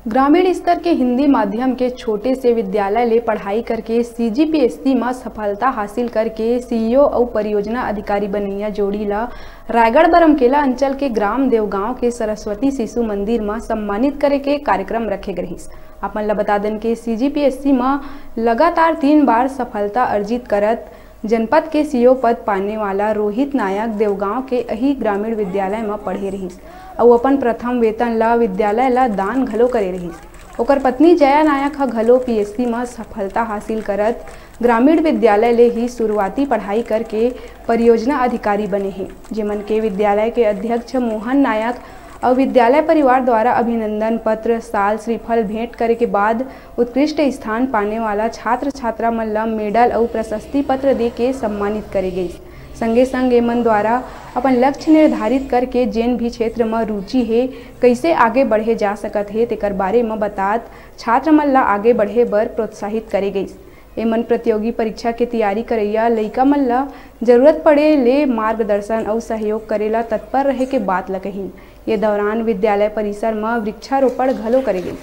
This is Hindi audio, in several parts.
ग्रामीण स्तर के हिंदी माध्यम के छोटे से विद्यालय ले पढ़ाई करके CGPSC में सफलता हासिल करके CEO और परियोजना अधिकारी बनैया जोड़ी ला रायगढ़ बरमकेला अंचल के ग्राम देवगांव के सरस्वती शिशु मंदिर में सम्मानित करे के कार्यक्रम रखे गए। अपन ला बता दें कि CGPSC में लगातार 3 बार सफलता अर्जित करत जनपद के CEO पद पाने वाला रोहित नायक देवगांव के अही ग्रामीण विद्यालय में पढ़े रहीस और अपन प्रथम वेतन ला विद्यालय ला दान घलो करे रहीस। ओकर पत्नी जया नायक घलो PSC में सफलता हासिल करत ग्रामीण विद्यालय ले ही शुरुआती पढ़ाई करके परियोजना अधिकारी बने हैं, जेमन के विद्यालय के अध्यक्ष मोहन नायक और विद्यालय परिवार द्वारा अभिनंदन पत्र साल श्रीफल भेंट करे के बाद उत्कृष्ट स्थान पाने वाला छात्र छात्रा मन ला मेडल और प्रशस्ति पत्र दे के सम्मानित करे गई। संगे संग एमन द्वारा अपन लक्ष्य निर्धारित करके जेन भी क्षेत्र में रुचि है कैसे आगे बढ़े जा सकत है तेकर बारे में बतात छात्र मन ला आगे बढ़े बर प्रोत्साहित करे गई। एमन प्रतियोगी परीक्षा के तैयारी करैया लइका मन ला जरूरत पड़े ले मार्गदर्शन और सहयोग करेला तत्पर रहे के बात ल कही। ये दौरान विद्यालय परिसर में वृक्षारोपण घलो करे गई।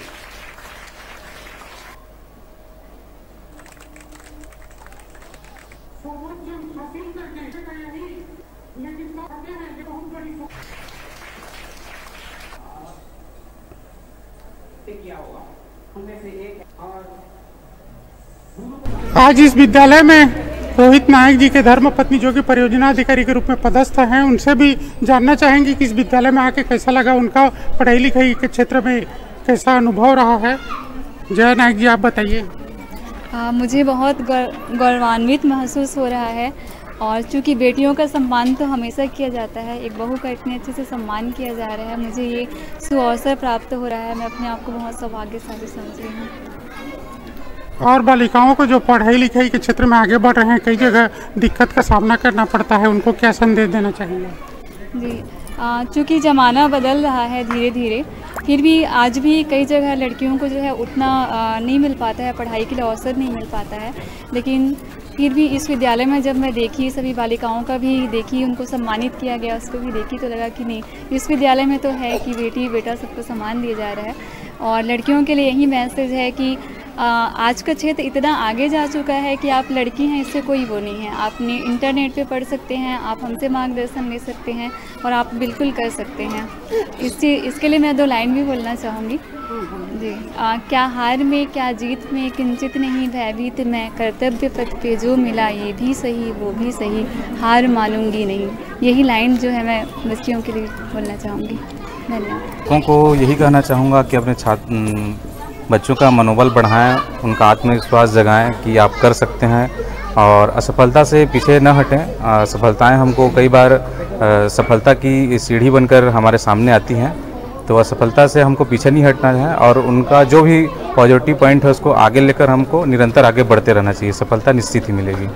आज इस विद्यालय में रोहित नायक जी के धर्मपत्नी जो कि परियोजना अधिकारी के रूप में पदस्थ हैं, उनसे भी जानना चाहेंगे कि इस विद्यालय में आके कैसा लगा, उनका पढ़ाई लिखाई के क्षेत्र में कैसा अनुभव रहा है। जया नायक जी, आप बताइए। मुझे बहुत गौरवान्वित महसूस हो रहा है और चूँकि बेटियों का सम्मान तो हमेशा किया जाता है, एक बहू का इतने अच्छे से सम्मान किया जा रहा है, मुझे ये सुअवसर प्राप्त हो रहा है। मैं अपने आप को बहुत सौभाग्यशाली समझ रही हूँ। और बालिकाओं को जो पढ़ाई लिखाई के क्षेत्र में आगे बढ़ रहे हैं, कई जगह दिक्कत का सामना करना पड़ता है, उनको क्या संदेश देना चाहिए? जी, चूँकि ज़माना बदल रहा है धीरे धीरे, फिर भी आज भी कई जगह लड़कियों को जो है उतना नहीं मिल पाता है, पढ़ाई के लिए अवसर नहीं मिल पाता है। लेकिन फिर भी इस विद्यालय में जब मैं देखी, सभी बालिकाओं का भी देखी, उनको सम्मानित किया गया, उसको भी देखी, तो लगा कि नहीं, इस विद्यालय में तो है कि बेटी बेटा सबको सम्मान दिया जा रहा है। और लड़कियों के लिए यही मैसेज है कि आज का क्षेत्र इतना आगे जा चुका है कि आप लड़की हैं इससे कोई वो नहीं है। आप इंटरनेट पे पढ़ सकते हैं, आप हमसे मार्गदर्शन ले सकते हैं और आप बिल्कुल कर सकते हैं। इसके लिए मैं 2 लाइन भी बोलना चाहूँगी जी। क्या हार में क्या जीत में किंचित नहीं भयभीत मैं, कर्तव्य पथ पे जो मिला ये भी सही वो भी सही, हार मानूंगी नहीं। यही लाइन जो है मैं बच्चियों के लिए बोलना चाहूँगी। धन्यवाद। लोगों को यही कहना चाहूँगा कि अपने बच्चों का मनोबल बढ़ाएं, उनका आत्मविश्वास जगाएं कि आप कर सकते हैं और असफलता से पीछे न हटें। सफलताएं हमको कई बार सफलता की सीढ़ी बनकर हमारे सामने आती हैं, तो असफलता से हमको पीछे नहीं हटना है और उनका जो भी पॉजिटिव पॉइंट है उसको आगे लेकर हमको निरंतर आगे बढ़ते रहना चाहिए। सफलता निश्चित ही मिलेगी।